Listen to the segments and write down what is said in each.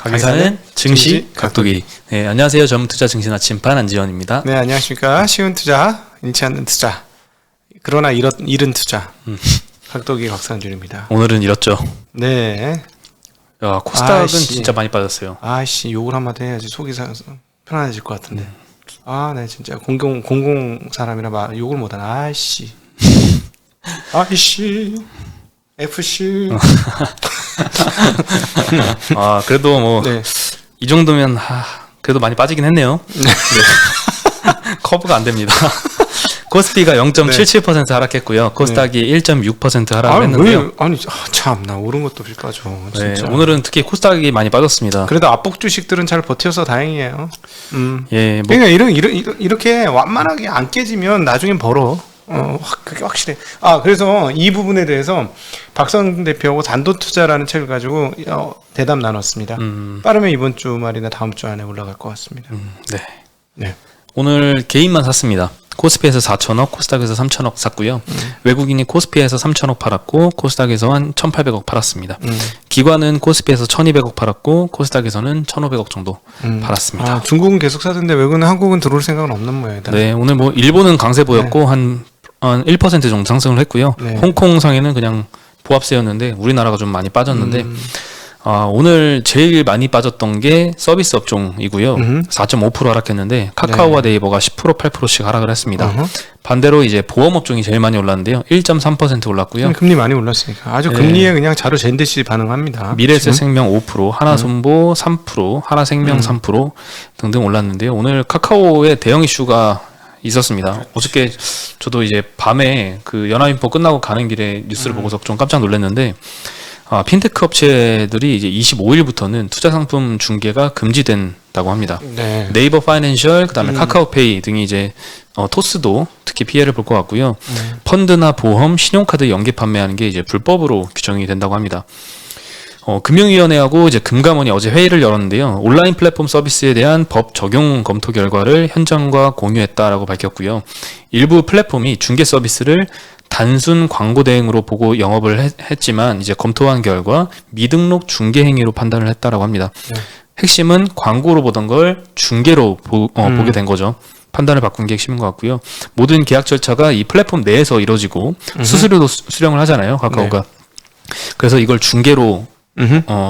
강의사는 증시 각도기. 네, 안녕하세요. 전문투자 증시 나침반 안지원입니다. 네, 안녕하십니까. 쉬운 투자, 잃지 않는 투자, 그러나 잃은 투자, 각도기 곽상준입니다. 오늘은 잃었죠. 네. 야, 코스닥은 진짜 많이 빠졌어요. 아이씨, 욕을 한마디 해야지 속이 편안해질 것 같은데. 네, 진짜 공공 사람이라 욕을 못하네. 아이씨. 아이씨. FC. 그래도 뭐 이 정도면 그래도 많이 빠지긴 했네요. 네. 커브가 안 됩니다. 코스피가 0.77% 하락했고요. 코스닥이 1.6% 하락을 했는데요. 참나 오른 것도 없이 빠져. 진짜. 오늘은 특히 코스닥이 많많이 빠졌습니다. 그래도 압복 주식들은 잘 버텨서 다행이에요. 예, 그러니까 이렇게 완만하게 안 깨지면 나중엔 벌어. 그게 확실해. 그래서 이 부분에 대해서 박성 대표하고 단도투자라는 책을 가지고 대담 나눴습니다. 빠르면 이번 주말이나 다음 주 안에 올라갈 것 같습니다. 네. 오늘 개인만 샀습니다. 코스피에서 4천억, 코스닥에서 3천억 샀고요. 외국인이 코스피에서 3천억 팔았고 코스닥에서 한 1,800억 팔았습니다. 기관은 코스피에서 1,200억 팔았고 코스닥에서는 1,500억 정도 팔았습니다. 중국은 계속 사던데 외국은 한국은 들어올 생각은 없는 모양이다. 네, 오늘 뭐 일본은 강세 보였고 한 1% 정도 상승을 했고요. 홍콩 상에는 그냥 보합세였는데 우리나라가 좀 많이 빠졌는데 오늘 제일 많이 빠졌던 게 서비스 업종이고요. 4.5% 하락했는데 카카오와 네이버가 10% 8%씩 하락을 했습니다. 반대로 이제 보험 업종이 제일 많이 올랐는데요. 1.3% 올랐고요. 금리 많이 올랐으니까 아주 금리에 그냥 자루 잰 듯이 반응합니다. 미래에셋생명 5%, 하나손보 3%, 하나생명 3% 등등 올랐는데요. 오늘 카카오의 대형 이슈가 있었습니다. 어저께 저도 이제 밤에 그 연합인포 끝나고 가는 길에 뉴스를 보고서 좀 깜짝 놀랐는데 핀테크 업체들이 이제 25일부터는 투자 상품 중개가 금지된다고 합니다. 네이버 파이낸셜, 그다음에 카카오페이 등이 이제 토스도 특히 피해를 볼 것 같고요. 펀드나 보험, 신용카드 연계 판매하는 게 이제 불법으로 규정이 된다고 합니다. 금융위원회하고 이제 금감원이 어제 회의를 열었는데요. 온라인 플랫폼 서비스에 대한 법 적용 검토 결과를 현장과 공유했다라고 밝혔고요. 일부 플랫폼이 중개 서비스를 단순 광고 대행으로 보고 영업을 했지만 이제 검토한 결과 미등록 중개 행위로 판단을 했다라고 합니다. 핵심은 광고로 보던 걸 중개로 보게 된 거죠. 판단을 바꾼 게 핵심인 것 같고요. 모든 계약 절차가 이 플랫폼 내에서 이루어지고 수수료도 수령을 하잖아요, 카카오가. 그래서 이걸 중개로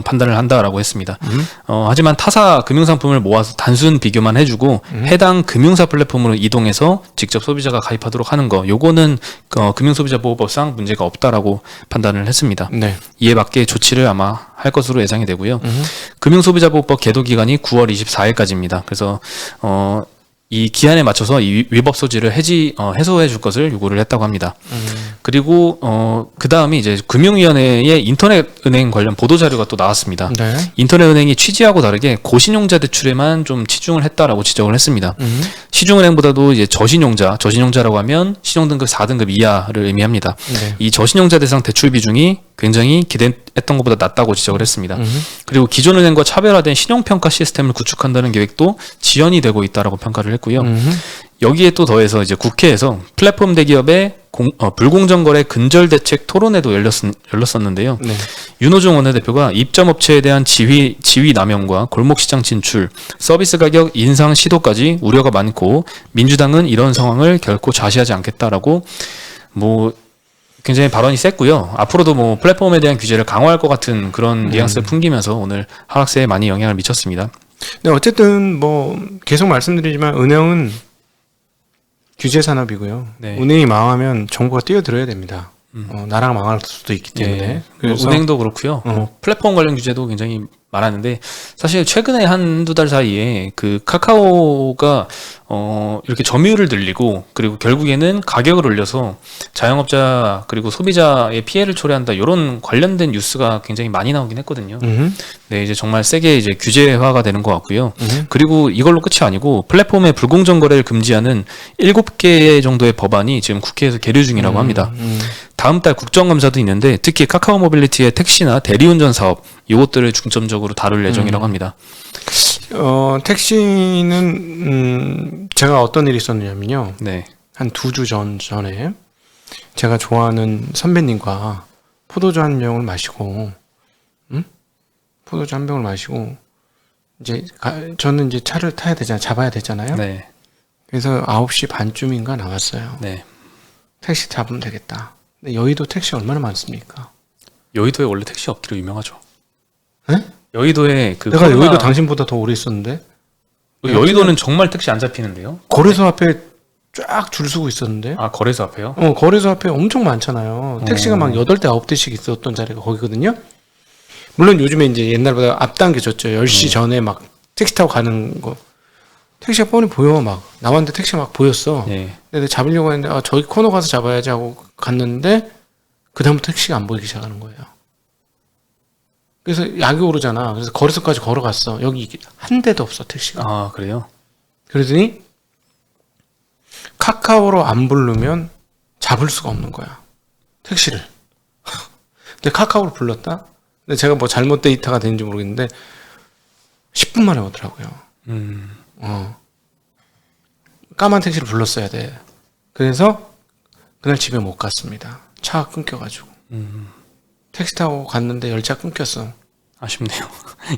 판단을 한다라고 했습니다. 하지만 타사 금융상품을 모아서 단순 비교만 해주고 해당 금융사 플랫폼으로 이동해서 직접 소비자가 가입하도록 하는 거, 요거는 금융소비자보호법상 문제가 없다라고 판단을 했습니다. 이에 맞게 조치를 아마 할 것으로 예상이 되고요. 금융소비자보호법 개도 기간이 9월 24일까지입니다. 그래서 이 기한에 맞춰서 이 위법 소지를 해소해 줄 것을 요구를 했다고 합니다. 그리고 그 다음이 이제 금융위원회의 인터넷은행 관련 보도자료가 또 나왔습니다. 인터넷은행이 취지하고 다르게 고신용자 대출에만 좀 치중을 했다라고 지적을 했습니다. 시중은행보다도 이제 저신용자라고 하면 신용등급 4등급 이하를 의미합니다. 이 저신용자 대상 대출 비중이 굉장히 기대했던 것보다 낮다고 지적을 했습니다. 그리고 기존 은행과 차별화된 신용평가 시스템을 구축한다는 계획도 지연이 되고 있다라고 평가를 했고요. 여기에 또 더해서 이제 국회에서 플랫폼 대기업의 불공정 거래 근절 대책 토론회도 열렸었는데요. 윤호중 원내대표가 입점업체에 대한 지위 남용과 골목시장 진출, 서비스 가격 인상 시도까지 우려가 많고 민주당은 이런 상황을 결코 좌시하지 않겠다라고 굉장히 발언이 셌고요. 앞으로도 플랫폼에 대한 규제를 강화할 것 같은 그런 뉘앙스를 풍기면서 오늘 하락세에 많이 영향을 미쳤습니다. 네, 어쨌든 계속 말씀드리지만 은행은 규제 산업이고요. 은행이 망하면 정부가 뛰어들어야 됩니다. 나라가 망할 수도 있기 때문에. 그래서 은행도 그렇고요. 플랫폼 관련 규제도 굉장히 많았는데 사실 최근에 한두 달 사이에 그 카카오가 이렇게 점유율을 늘리고 그리고 결국에는 가격을 올려서 자영업자 그리고 소비자의 피해를 초래한다 이런 관련된 뉴스가 굉장히 많이 나오긴 했거든요. 이제 정말 세게 이제 규제화가 되는 것 같고요. 그리고 이걸로 끝이 아니고 플랫폼의 불공정 거래를 금지하는 7개 정도의 법안이 지금 국회에서 계류 중이라고 합니다. 다음 달 국정감사도 있는데 특히 카카오 모빌리티의 택시나 대리운전 사업 이것들을 중점적으로 다룰 예정이라고 합니다. 택시는 제가 어떤 일이 있었냐면요. 한 2주 전에 제가 좋아하는 선배님과 포도주 한 병을 마시고 저는 이제 차를 타야 되잖아요. 잡아야 되잖아요. 네. 그래서 9시 반쯤인가 나왔어요. 네. 택시 잡으면 되겠다. 근데 여의도 택시 얼마나 많습니까? 여의도에 원래 택시 없기로 유명하죠. 네? 여의도에 그 내가 코로나- 여의도 당신보다 더 오래 있었는데 여의도는 정말 택시 안 잡히는데요. 거래소 앞에 쫙 줄 서고 있었는데 아, 거래소 앞에요? 거래소 앞에 엄청 많잖아요. 택시가 막 8대 9대씩 있었던 자리가 거기거든요. 물론 요즘에 이제 옛날보다 앞당겨졌죠. 10시 전에 막 택시 타고 가는 거. 택시가 뻔히 보여. 막 나왔는데 택시가 막 보였어. 예. 근데 잡으려고 했는데 저기 코너 가서 잡아야지 하고 갔는데 그다음부터 택시가 안 보이기 시작하는 거예요. 그래서 약이 오르잖아. 그래서 거래소까지 걸어갔어. 여기 한 대도 없어 택시가. 아, 그래요? 그러더니 카카오로 안 부르면 잡을 수가 없는 거야. 택시를. 근데 카카오로 불렀다? 근데 제가 뭐 잘못 데이터가 되는지 모르겠는데 10분 만에 오더라고요. 까만 택시를 불렀어야 돼. 그래서 그날 집에 못 갔습니다. 차가 끊겨가지고. 택시 타고 갔는데 열차 끊겼어. 아쉽네요.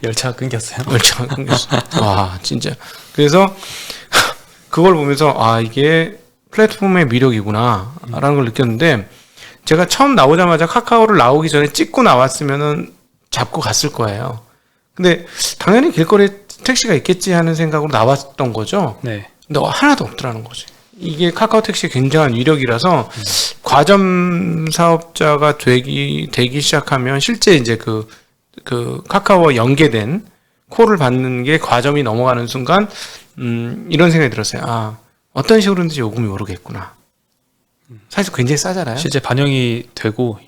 열차가 끊겼어요. 열차가 끊겼어. 와, 진짜. 그래서 그걸 보면서 이게 플랫폼의 미력이구나 라는 걸 느꼈는데 제가 처음 나오자마자 카카오를 나오기 전에 찍고 나왔으면은 잡고 갔을 거예요. 근데 당연히 길거리에 택시가 있겠지 하는 생각으로 나왔던 거죠. 네. 근데 하나도 없더라는 거지. 이게 카카오 택시의 굉장한 위력이라서 과점 사업자가 되기 시작하면 실제 이제 그 카카오와 연계된 콜을 받는 게 과점이 넘어가는 순간 이런 생각이 들었어요. 어떤 식으로든지 요금이 오르겠구나. 사실 굉장히 싸잖아요. 실제 반영이 되고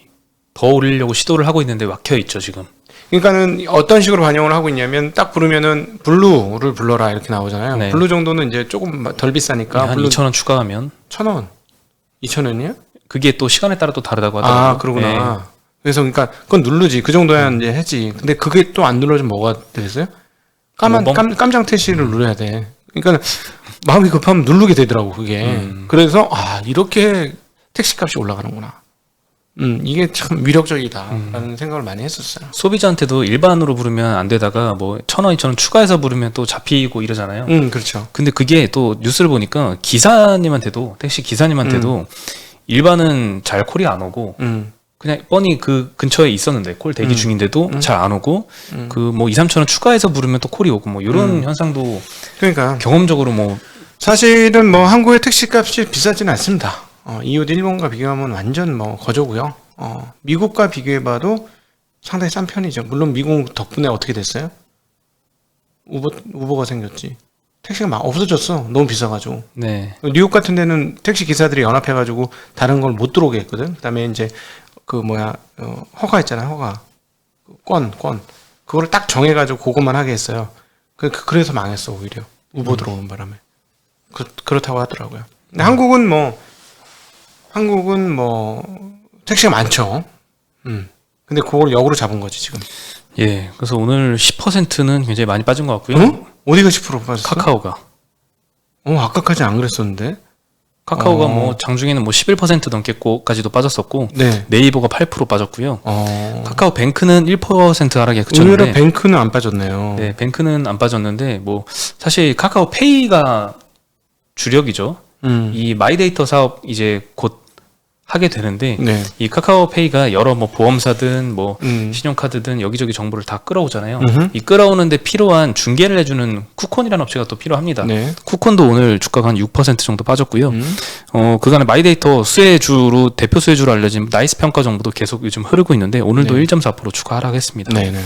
더 올리려고 시도를 하고 있는데 막혀 있죠, 지금. 그러니까는 어떤 식으로 반영을 하고 있냐면 딱 부르면은 블루를 불러라 이렇게 나오잖아요. 네. 블루 정도는 이제 조금 덜 비싸니까 한 블루 2,000원 추가하면 1,000원, 2,000원이요? 그게 또 시간에 따라 또 다르다고 하더라고요. 그러구나. 네. 그래서 그러니까 그건 누르지. 그 정도야 이제 했지. 근데 그게 또 안 눌러지면 뭐가 되겠어요? 깜장 택시를 누려야 돼. 그러니까 마음이 급하면 누르게 되더라고 그게. 그래서 이렇게 택시값이 올라가는구나. 이게 참 위력적이다라는 생각을 많이 했었어요. 소비자한테도 일반으로 부르면 안 되다가 뭐 1,000원, 2,000원 추가해서 부르면 또 잡히고 이러잖아요. 그렇죠. 근데 그게 또 뉴스를 보니까 기사님한테도 택시 기사님한테도 일반은 잘 콜이 안 오고 그냥 뻔히 그 근처에 있었는데 콜 대기 중인데도 잘 안 오고 그 뭐 2, 3천 원 추가해서 부르면 또 콜이 오고 뭐 이런 현상도 그러니까 경험적으로 뭐 사실은 뭐 한국의 택시값이 비싸지는 않습니다. 이웃 일본과 비교하면 완전 뭐 거저고요. 미국과 비교해봐도 상당히 싼 편이죠. 물론 미국 덕분에 어떻게 됐어요? 우버가 생겼지. 택시가 막 없어졌어. 너무 비싸가지고. 네. 뉴욕 같은 데는 택시 기사들이 연합해가지고 다른 걸 못 들어오게 했거든. 그다음에 이제 허가 있잖아요. 허가. 권. 그거를 딱 정해가지고 그것만 하게 했어요. 그래서 망했어 오히려. 우버 들어오는 바람에. 그렇다고 하더라고요. 근데 한국은 택시가 많죠. 근데 그걸 역으로 잡은 거지 지금. 예. 그래서 오늘 10%는 굉장히 많이 빠진 것 같고요. 어디가 10% 빠졌어? 카카오가 아까까지 안 그랬었는데. 카카오가 뭐 장중에는 뭐 11% 넘게까지도 빠졌었고 네. 네이버가 8% 빠졌고요. 카카오 뱅크는 1% 하락에 그쳤는데 의외로 뱅크는 안 빠졌네요. 네, 뱅크는 안 빠졌는데 뭐 사실 카카오 페이가 주력이죠. 이 마이데이터 사업 이제 곧 하게 되는데 네. 이 카카오페이가 여러 뭐 보험사든 뭐 신용카드든 여기저기 정보를 다 끌어오잖아요. 이 끌어오는데 필요한 중개를 해주는 쿠콘이라는 업체가 또 필요합니다. 네. 쿠콘도 오늘 주가가 한 6% 정도 빠졌고요. 그간에 마이데이터 수혜주로 대표 수혜주로 알려진 나이스 평가 정보도 계속 요즘 흐르고 있는데 오늘도 네. 1.4% 주가 하락했습니다. 네네.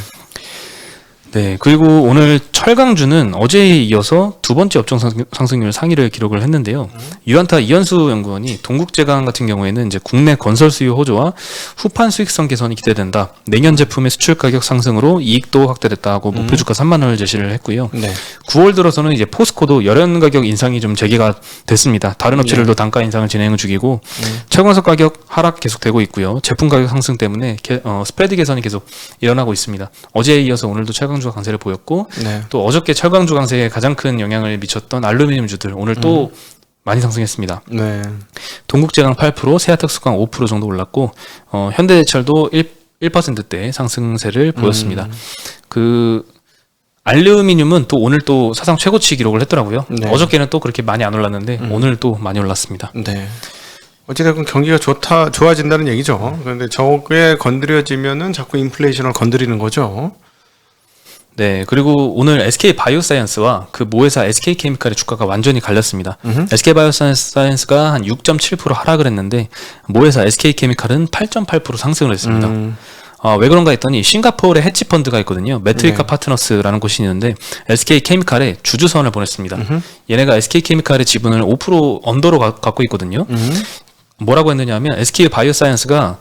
네, 그리고 오늘 철강주는 어제에 이어서 두 번째 업종 상승률 상위를 기록을 했는데요. 유안타 이현수 연구원이 동국제강 같은 경우에는 이제 국내 건설 수요 호조와 후판 수익성 개선이 기대된다. 내년 제품의 수출 가격 상승으로 이익도 확대됐다고 목표 주가 3만 원을 제시를 했고요. 네. 9월 들어서는 이제 포스코도 열연 가격 인상이 좀 재개가 됐습니다. 다른 업체들도 단가 인상을 진행 중이고 철광석 가격 하락 계속되고 있고요. 제품 가격 상승 때문에 스프레드 개선이 계속 일어나고 있습니다. 어제에 이어서 오늘도 철강주가 강세를 보였고 네. 또 어저께 철강주 강세에 가장 큰 영향을 미쳤던 알루미늄주들 오늘 또 많이 상승했습니다. 네. 동국제강 8%, 세아특수강 5% 정도 올랐고 현대제철도 1%대 상승세를 보였습니다. 알루미늄은 또 오늘 또 사상 최고치 기록을 했더라고요. 네. 어저께는 또 그렇게 많이 안 올랐는데 오늘 또 많이 올랐습니다. 네. 어찌됐건 경기가 좋아진다는 얘기죠. 그런데 저게 건드려지면은 자꾸 인플레이션을 건드리는 거죠. 네, 그리고 오늘 SK 바이오사이언스와 그 모회사 SK 케미칼의 주가가 완전히 갈렸습니다. SK 바이오사이언스가 한 6.7% 하락을 했는데 모회사 SK 케미칼은 8.8% 상승을 했습니다. 왜 그런가 했더니 싱가포르에 헤지 펀드가 있거든요. 메트리카 네. 파트너스라는 곳이 있는데 SK 케미칼에 주주선을 보냈습니다. 얘네가 SK 케미칼의 지분을 5% 언더로 갖고 있거든요. 뭐라고 했느냐면 SK 바이오사이언스가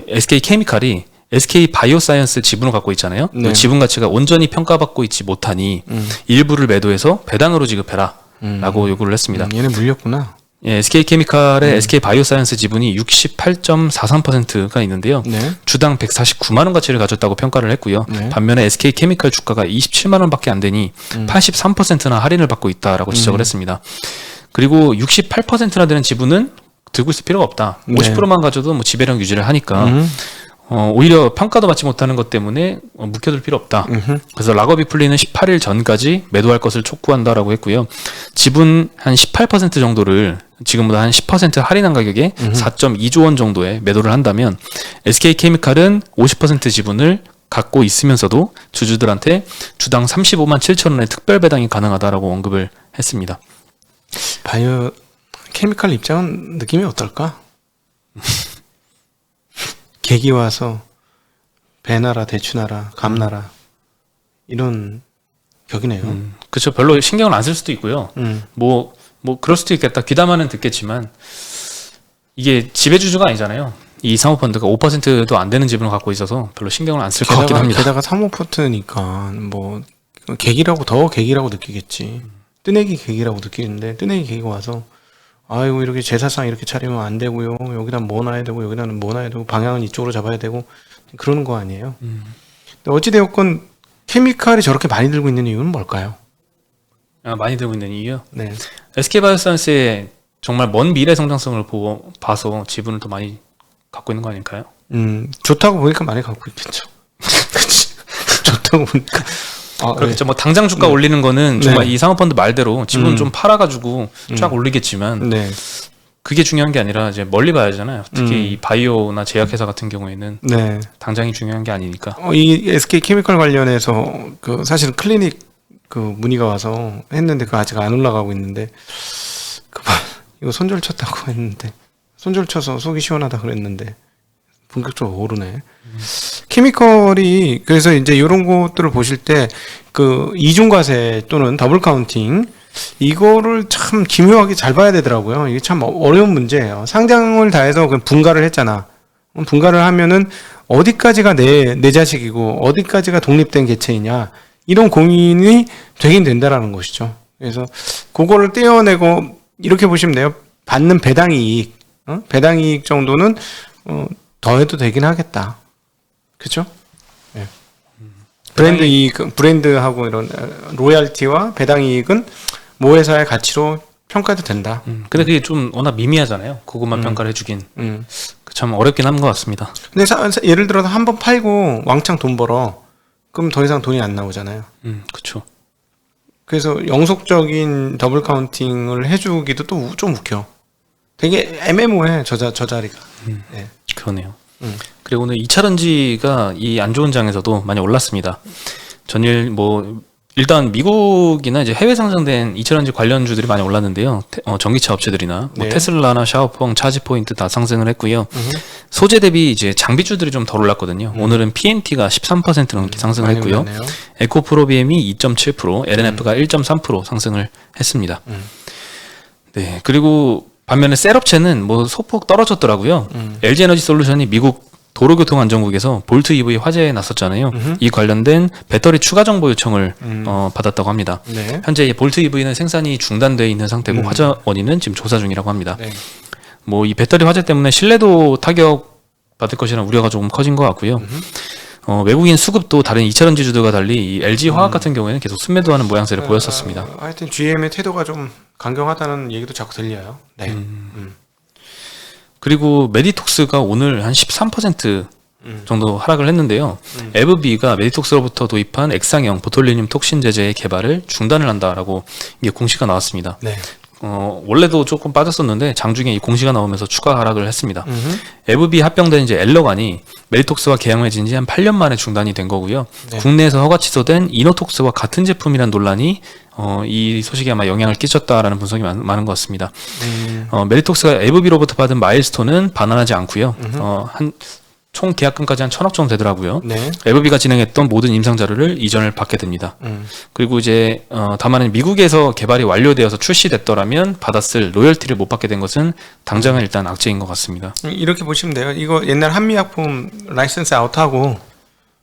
SK 케미칼이 SK 바이오사이언스 지분을 갖고 있잖아요. 네. 그 지분 가치가 온전히 평가받고 있지 못하니 일부를 매도해서 배당으로 지급해라 라고 요구를 했습니다. 얘네 물렸구나. 예, SK 케미칼의 SK 바이오사이언스 지분이 68.43%가 있는데요. 네. 주당 149만 원 가치를 가졌다고 평가를 했고요. 네. 반면에 SK 케미칼 주가가 27만 원밖에 안 되니 83%나 할인을 받고 있다라고 지적을 했습니다. 그리고 68%나 되는 지분은 들고 있을 필요가 없다. 네. 50%만 가져도 뭐 지배력 유지를 하니까 오히려 평가도 받지 못하는 것 때문에 묵혀둘 필요 없다. 그래서 락업이 풀리는 18일 전까지 매도할 것을 촉구한다라고 했고요. 지분 한 18% 정도를 지금보다 한 10% 할인한 가격에 4.2조 원 정도에 매도를 한다면 SK케미칼은 50% 지분을 갖고 있으면서도 주주들한테 주당 35만 7천 원의 특별 배당이 가능하다라고 언급을 했습니다. 바이오 케미칼 입장은 느낌이 어떨까? 객이 와서 배나라 대추나라 감나라 이런 격이네요. 그렇죠. 별로 신경을 안 쓸 수도 있고요. 뭐 그럴 수도 있겠다. 귀담아는 듣겠지만 이게 지배주주가 아니잖아요. 이 사모펀드가 5%도 안 되는 지분을 갖고 있어서 별로 신경을 안 쓸 것 같긴 합니다. 게다가 사모포트니까 뭐 객이라고 더 객이라고 느끼겠지. 뜨내기 객이라고 느끼는데 뜨내기 객이 와서 아이고 이렇게 제사상 이렇게 차리면 안 되고요. 여기다 뭐 놔야 되고 여기다는 뭐 놔야 되고 방향은 이쪽으로 잡아야 되고 그러는 거 아니에요. 근데 어찌되었건 케미칼이 저렇게 많이 들고 있는 이유는 뭘까요? 많이 들고 있는 이유요? 네. SK바이오사이언스의 정말 먼 미래 성장성을 봐서 지분을 더 많이 갖고 있는 거 아닐까요? 좋다고 보니까 많이 갖고 있겠죠. 그치. 좋다고 보니까. 그렇겠죠. 뭐 당장 주가 올리는 거는 정말 네. 이 사모펀드 말대로 지분 좀 팔아가지고 쫙 올리겠지만 네. 그게 중요한 게 아니라 이제 멀리 봐야 하잖아요. 특히 이 바이오나 제약회사 같은 경우에는 네. 당장이 중요한 게 아니니까. 이 SK 케미칼 관련해서 그 사실 클리닉 그 문의가 와서 했는데 그 아직 안 올라가고 있는데 이거 손절 쳤다고 했는데 손절 쳐서 속이 시원하다 그랬는데 본격적으로 오르네. 케미컬이 그래서 이제 이런 것들을 보실 때 그 이중과세 또는 더블 카운팅 이거를 참 기묘하게 잘 봐야 되더라고요. 이게 참 어려운 문제예요. 상장을 다 해서 분가를 했잖아. 분가를 하면은 어디까지가 내 자식이고 어디까지가 독립된 개체이냐 이런 고민이 되긴 된다라는 것이죠. 그래서 그거를 떼어내고 이렇게 보시면 돼요. 받는 배당 이익, 배당 이익 정도는 더해도 되긴 하겠다. 그렇죠? 네. 브랜드 이익, 브랜드하고 이런 로얄티와 배당 이익은 모 회사의 가치로 평가도 된다. 근데 그게 좀 워낙 미미하잖아요. 그것만 평가를 해주긴. 참 어렵긴 한 것 같습니다. 근데 예를 들어서 한번 팔고 왕창 돈 벌어. 그럼 더 이상 돈이 안 나오잖아요. 그렇죠. 그래서 영속적인 더블 카운팅을 해주기도 또 좀 웃겨. 되게 애매모호해 저 자리가. 네. 그러네요. 그리고 오늘 2차 전지가 이 안 좋은 장에서도 많이 올랐습니다. 전일 일단 미국이나 이제 해외 상장된 2차 전지 관련주들이 많이 올랐는데요. 전기차 업체들이나 네. 테슬라나 샤오펑, 차지포인트 다 상승을 했고요. 소재 대비 이제 장비주들이 좀 덜 올랐거든요. 오늘은 PNT가 13% 넘게 상승을 많이 했고요. 올랐네요. 에코프로비엠이 2.7%, LNF가 1.3% 상승을 했습니다. 네, 그리고 반면에 셀업체는 소폭 떨어졌더라고요. LG에너지 솔루션이 미국 도로교통안전국에서 볼트 EV 화재에 났었잖아요. 이 관련된 배터리 추가 정보 요청을 받았다고 합니다. 네. 현재 이 볼트 EV는 생산이 중단되어 있는 상태고 화재 원인은 지금 조사 중이라고 합니다. 네. 이 배터리 화재 때문에 신뢰도 타격 받을 것이라는 우려가 조금 커진 것 같고요. 외국인 수급도 다른 2차 전지주들과 달리 이 LG 화학 같은 경우에는 계속 순매도하는 모양새를 보였었습니다. 하여튼 GM의 태도가 좀 강경하다는 얘기도 자꾸 들려요. 네. 그리고 메디톡스가 오늘 한 13% 정도 하락을 했는데요. 에브비가 메디톡스로부터 도입한 액상형 보톨리늄 톡신 제제의 개발을 중단을 한다라고 이게 공시가 나왔습니다. 네. 원래도 조금 빠졌었는데 장중에 이 공시가 나오면서 추가 하락을 했습니다. 에브비 합병된 이제 엘러간이 메디톡스와 계약맺은 지 한 8년 만에 중단이 된 거고요. 네. 국내에서 허가 취소된 이노톡스와 같은 제품이라는 논란이 이 소식에 아마 영향을 끼쳤다라는 분석이 많은 것 같습니다. 메디톡스가 에브비로부터 받은 마일스톤은 반환하지 않고요. 총 계약금까지 한 1,000억 정도 되더라고요. 네. 에브비가 진행했던 모든 임상 자료를 이전을 받게 됩니다. 그리고 이제 다만 미국에서 개발이 완료되어서 출시됐더라면 받았을 로열티를 못 받게 된 것은 당장은 일단 악재인 것 같습니다. 이렇게 보시면 돼요. 이거 옛날 한미약품 라이센스 아웃하고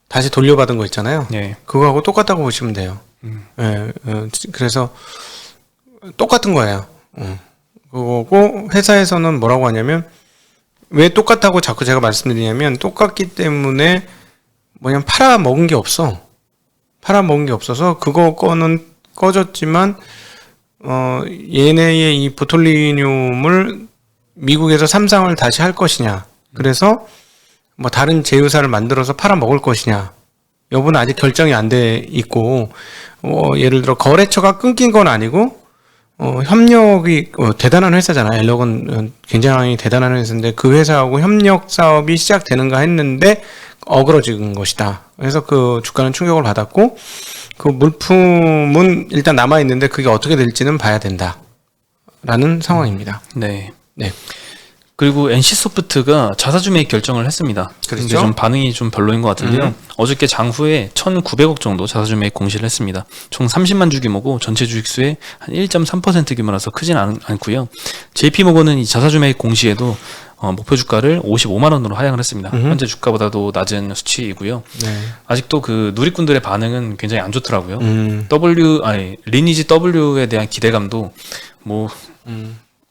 다시 돌려받은 거 있잖아요. 네. 그거하고 똑같다고 보시면 돼요. 예, 그래서 똑같은 거예요. 그거고 회사에서는 뭐라고 하냐면 왜 똑같다고 자꾸 제가 말씀드리냐면 똑같기 때문에 뭐냐면 팔아먹은 게 없어. 팔아먹은 게 없어서 그거 거는 꺼졌지만 얘네의 이 보톨리늄을 미국에서 삼상을 다시 할 것이냐. 그래서 뭐 다른 제휴사를 만들어서 팔아먹을 것이냐. 여부는 아직 결정이 안 돼 있고 예를 들어 거래처가 끊긴 건 아니고 협력이 대단한 회사잖아요. 엘러건 굉장히 대단한 회사인데 그 회사하고 협력 사업이 시작되는가 했는데 어그러진 것이다. 그래서 그 주가는 충격을 받았고 그 물품은 일단 남아 있는데 그게 어떻게 될지는 봐야 된다라는 상황입니다. 네. 네. 그리고 NC소프트가 자사주 매입 결정을 했습니다. 그렇죠. 근데 좀 반응이 좀 별로인 것 같은데요. 어저께 장후에 1,900억 정도 자사주 매입 공시를 했습니다. 총 30만 주 규모고 전체 주식수의 한 1.3% 규모라서 크진 않고요. JP모건은 이 자사주 매입 공시에도 목표 주가를 55만 원으로 하향을 했습니다. 현재 주가보다도 낮은 수치이고요. 네. 아직도 그 누리꾼들의 반응은 굉장히 안 좋더라고요. 리니지 W에 대한 기대감도 뭐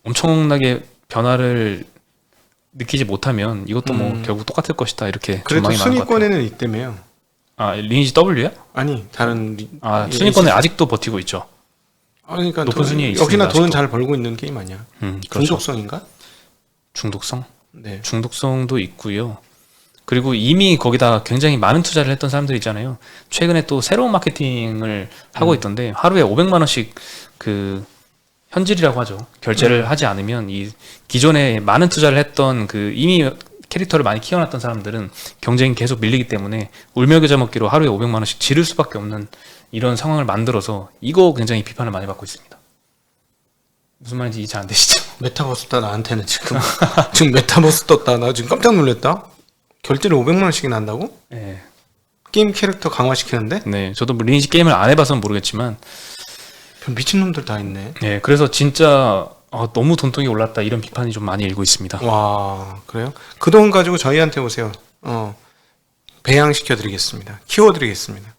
엄청나게 변화를 느끼지 못하면 이것도 뭐 결국 똑같을 것이다 이렇게 그래도 전망이 많은 것 같아요. 순위권에는 있다며요. 리니지 W야? 아니 다른 순위권에 아직도 버티고 있죠. 그러니까 높은 순위에 있습니다. 역시나 돈은 아직도. 잘 벌고 있는 게임 아니야. 그렇죠. 중독성인가? 중독성? 네. 중독성도 있고요. 그리고 이미 거기다 굉장히 많은 투자를 했던 사람들 있잖아요. 최근에 또 새로운 마케팅을 하고 있던데 하루에 500만 원씩 그 현질이라고 하죠. 결제를 하지 않으면 이 기존에 많은 투자를 했던 그 이미 캐릭터를 많이 키워놨던 사람들은 경쟁이 계속 밀리기 때문에 울며겨자 먹기로 하루에 500만 원씩 지를 수밖에 없는 이런 상황을 만들어서 이거 굉장히 비판을 많이 받고 있습니다. 무슨 말인지 이해 안 되시죠? 메타버스 떴다 나한테는 지금 지금 메타버스 떴다 나 지금 깜짝 놀랐다. 결제를 500만 원씩이나 한다고? 네. 게임 캐릭터 강화시키는데? 네, 저도 뭐 리니지 게임을 안 해봐서는 모르겠지만 미친놈들 다 있네. 네, 그래서 진짜 너무 돈통이 올랐다 이런 비판이 좀 많이 일고 있습니다. 와, 그래요? 그 돈 가지고 저희한테 오세요. 배양시켜드리겠습니다. 키워드리겠습니다.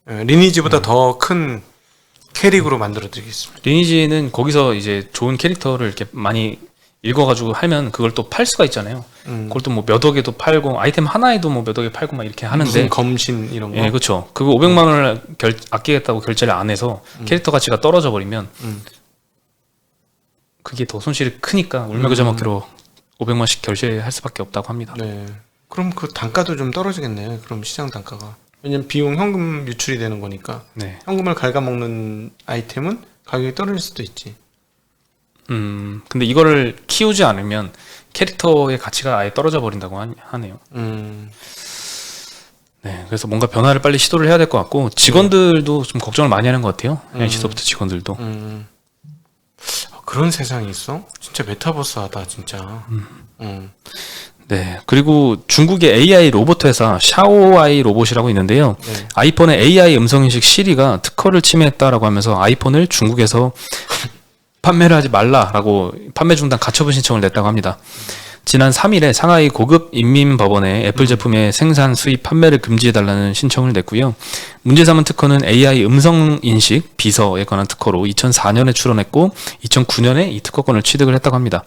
리니지보다 더 큰 캐릭으로 만들어드리겠습니다. 리니지는 거기서 이제 좋은 캐릭터를 이렇게 많이 읽어가지고 하면 그걸 또 팔 수가 있잖아요. 그걸 또 뭐 몇 억에도 팔고 아이템 하나에도 뭐 몇 억에 팔고 막 이렇게 하는데 무슨 검신 이런 거? 예, 그렇죠. 그거 500만 원을 아끼겠다고 결제를 안 해서 캐릭터 가치가 떨어져 버리면 그게 더 손실이 크니까 울며겨자 먹기로 500만씩 결제할 수밖에 없다고 합니다. 네. 그럼 그 단가도 좀 떨어지겠네. 그럼 시장 단가가. 왜냐면 비용 현금 유출이 되는 거니까. 네. 현금을 갉아먹는 아이템은 가격이 떨어질 수도 있지. 근데 이거를 키우지 않으면 캐릭터의 가치가 아예 떨어져 버린다고 하네요. 네, 그래서 뭔가 변화를 빨리 시도를 해야 될 것 같고 직원들도 좀 걱정을 많이 하는 것 같아요. NC소프트 직원들도. 그런 세상이 있어? 진짜 메타버스하다 진짜. 네, 그리고 중국의 AI 로봇 회사 샤오아이 로봇이라고 있는데요. 네. 아이폰의 AI 음성인식 시리가 특허를 침해했다라고 하면서 아이폰을 중국에서 판매를 하지 말라라고 판매 중단 가처분 신청을 냈다고 합니다. 지난 3일에 상하이 고급 인민법원에 애플 제품의 생산, 수입, 판매를 금지해달라는 신청을 냈고요. 문제 삼은 특허는 AI 음성인식 비서에 관한 특허로 2004년에 출원했고 2009년에 이 특허권을 취득을 했다고 합니다.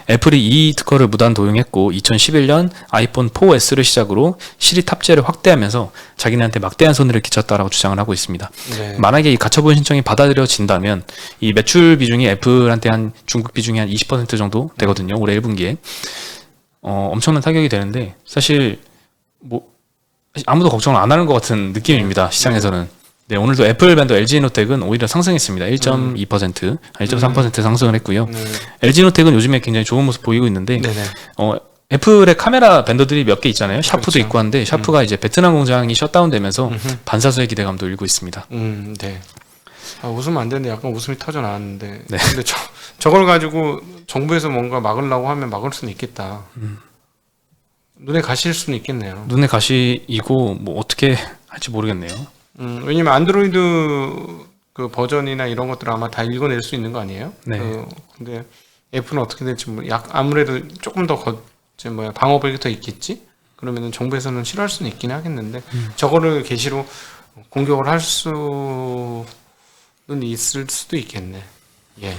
애플이 이 특허를 무단 도용했고 2011년 아이폰 4S를 시작으로 시리 탑재를 확대하면서 자기네한테 막대한 손해를 끼쳤다라고 주장을 하고 있습니다. 네. 만약에 이 가처분 신청이 받아들여진다면 이 매출 비중이 애플한테 한 중국 비중이 한 20% 정도 되거든요. 올해 1분기에. 엄청난 타격이 되는데 사실 뭐 아무도 걱정을 안 하는 것 같은 느낌입니다. 시장에서는. 네, 오늘도 애플밴드 LG노텍은 오히려 상승했습니다. 1.2%, 1.3% 상승을 했고요. LG노텍은 요즘에 굉장히 좋은 모습 보이고 있는데 네네. 애플의 카메라 밴더들이 몇 개 있잖아요. 샤프도 그렇죠. 있고 한데 샤프가 이제 베트남 공장이 셧다운되면서 반사수의 기대감도 일고 있습니다. 네. 웃으면 안 되는데 약간 웃음이 터져 나왔는데. 네. 근데 저걸 가지고 정부에서 뭔가 막으려고 하면 막을 수는 있겠다. 눈에 가실 수는 있겠네요. 눈에 가시이고 뭐 어떻게 할지 모르겠네요. 왜냐면 안드로이드 그 버전이나 이런 것들을 아마 다 읽어낼 수 있는 거 아니에요? 네. 근데 애플은 어떻게 될지 아무래도 조금 더 방어벽이 더 있겠지? 그러면은 정부에서는 싫어할 수는 있긴 하겠는데 저거를 게시로 공격을 할 수는 있을 수도 있겠네. 예.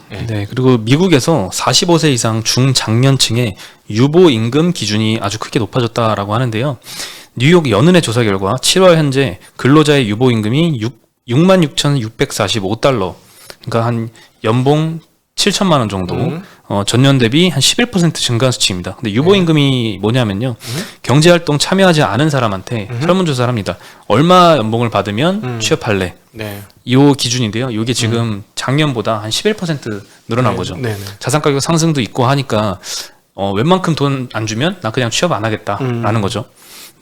네, 그리고 미국에서 45세 이상 중장년층의 유보 임금 기준이 아주 크게 높아졌다라고 하는데요. 뉴욕 연은의 조사 결과 7월 현재 근로자의 유보 임금이 66,645달러, 그러니까 한 연봉 7천만 원 정도, 전년 대비 한 11% 증가한 수치입니다. 근데 유보 임금이 뭐냐면요, 경제활동 참여하지 않은 사람한테 설문조사를 합니다. 얼마 연봉을 받으면 취업할래? 네. 이 기준인데요. 이게 지금 작년보다 한 11% 늘어난 거죠. 네. 자산 가격 상승도 있고 하니까 웬만큼 돈 안 주면 나 그냥 취업 안 하겠다라는 거죠.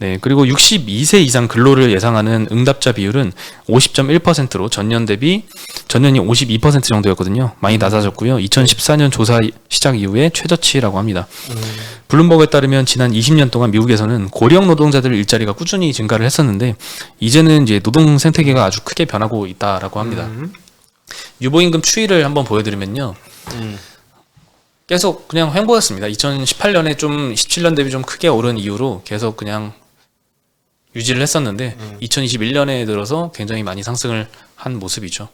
네, 그리고 62세 이상 근로를 예상하는 응답자 비율은 50.1%로 전년이 52% 정도였거든요. 많이 낮아졌고요. 2014년 조사 시작 이후에 최저치라고 합니다. 블룸버그에 따르면 지난 20년 동안 미국에서는 고령 노동자들 일자리가 꾸준히 증가를 했었는데 이제는 이제 노동 생태계가 아주 크게 변하고 있다라고 합니다. 유보임금 추이를 한번 보여드리면요. 계속 그냥 횡보였습니다. 2018년에 좀 17년 대비 좀 크게 오른 이후로 계속 그냥 유지를 했었는데 2021년에 들어서 굉장히 많이 상승을 한 모습이죠.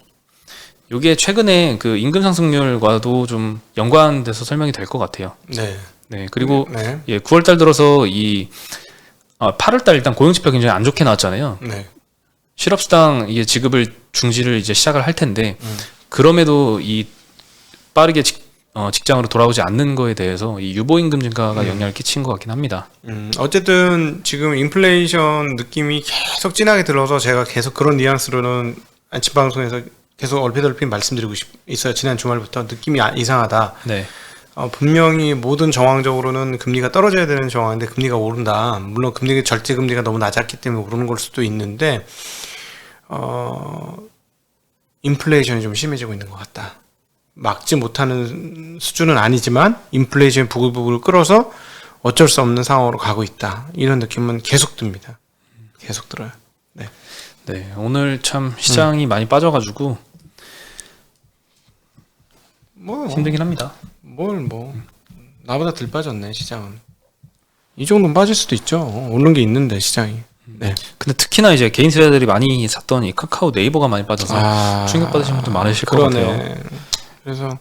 이게 최근에 그 임금 상승률과도 좀 연관돼서 설명이 될 것 같아요. 네. 네, 그리고 네. 9월달 들어서 8월달 일단 고용지표 굉장히 안 좋게 나왔잖아요. 네. 실업수당 이게 지급을 중지를 이제 시작을 할 텐데 그럼에도 이 빠르게 직장으로 돌아오지 않는 거에 대해서 이 유보임금 증가가 영향을 끼친 것 같긴 합니다. 어쨌든 지금 인플레이션 느낌이 계속 진하게 들어서 제가 계속 그런 뉘앙스로는 안치방송에서 계속 얼핏얼핏 말씀드리고 있어요. 지난 주말부터 느낌이 이상하다. 네. 분명히 모든 정황적으로는 금리가 떨어져야 되는 정황인데 금리가 오른다. 물론 절대 금리가 너무 낮았기 때문에 오르는 걸 수도 있는데 인플레이션이 좀 심해지고 있는 것 같다. 막지 못하는 수준은 아니지만 인플레이션 부글부글 끌어서 어쩔 수 없는 상황으로 가고 있다. 이런 느낌은 계속 듭니다. 계속 들어요. 네. 네, 오늘 참 시장이 많이 빠져가지고 힘들긴 합니다. 나보다 덜 빠졌네 시장은. 이 정도는 빠질 수도 있죠. 오른 게 있는데 시장이. 네. 근데 특히나 이제 개인 투자자들이 많이 샀던 이 카카오 네이버가 많이 빠져서 충격받으신 분도 많으실 것 같아요. 그래서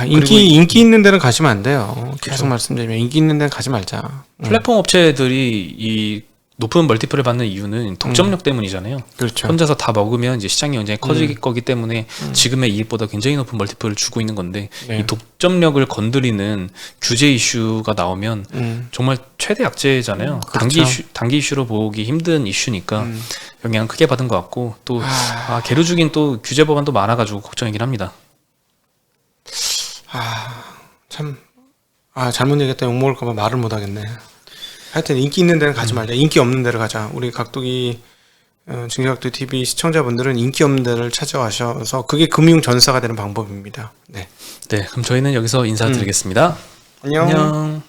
인기 있는 데는 가시면 안 돼요. 계속 말씀드리면 인기 있는 데는 가지 말자. 플랫폼 업체들이 이 높은 멀티플을 받는 이유는 독점력 때문이잖아요. 그렇죠. 혼자서 다 먹으면 이제 시장이 굉장히 커질 거기 때문에 지금의 이익보다 굉장히 높은 멀티플을 주고 있는 건데 네. 이 독점력을 건드리는 규제 이슈가 나오면 정말 최대 악재잖아요. 그렇죠. 단기 이슈로 보기 힘든 이슈니까 영향을 크게 받은 것 같고 또 계류 중인 또 규제 법안도 많아가지고 걱정이긴 합니다. 잘못 얘기했다 욕먹을까봐 말을 못하겠네. 하여튼 인기 있는 데는 가지 말자. 인기 없는 데를 가자. 우리 각도기 증시각도 TV 시청자분들은 인기 없는 데를 찾아가셔서 그게 금융 전사가 되는 방법입니다. 네. 네, 그럼 저희는 여기서 인사드리겠습니다. 안녕.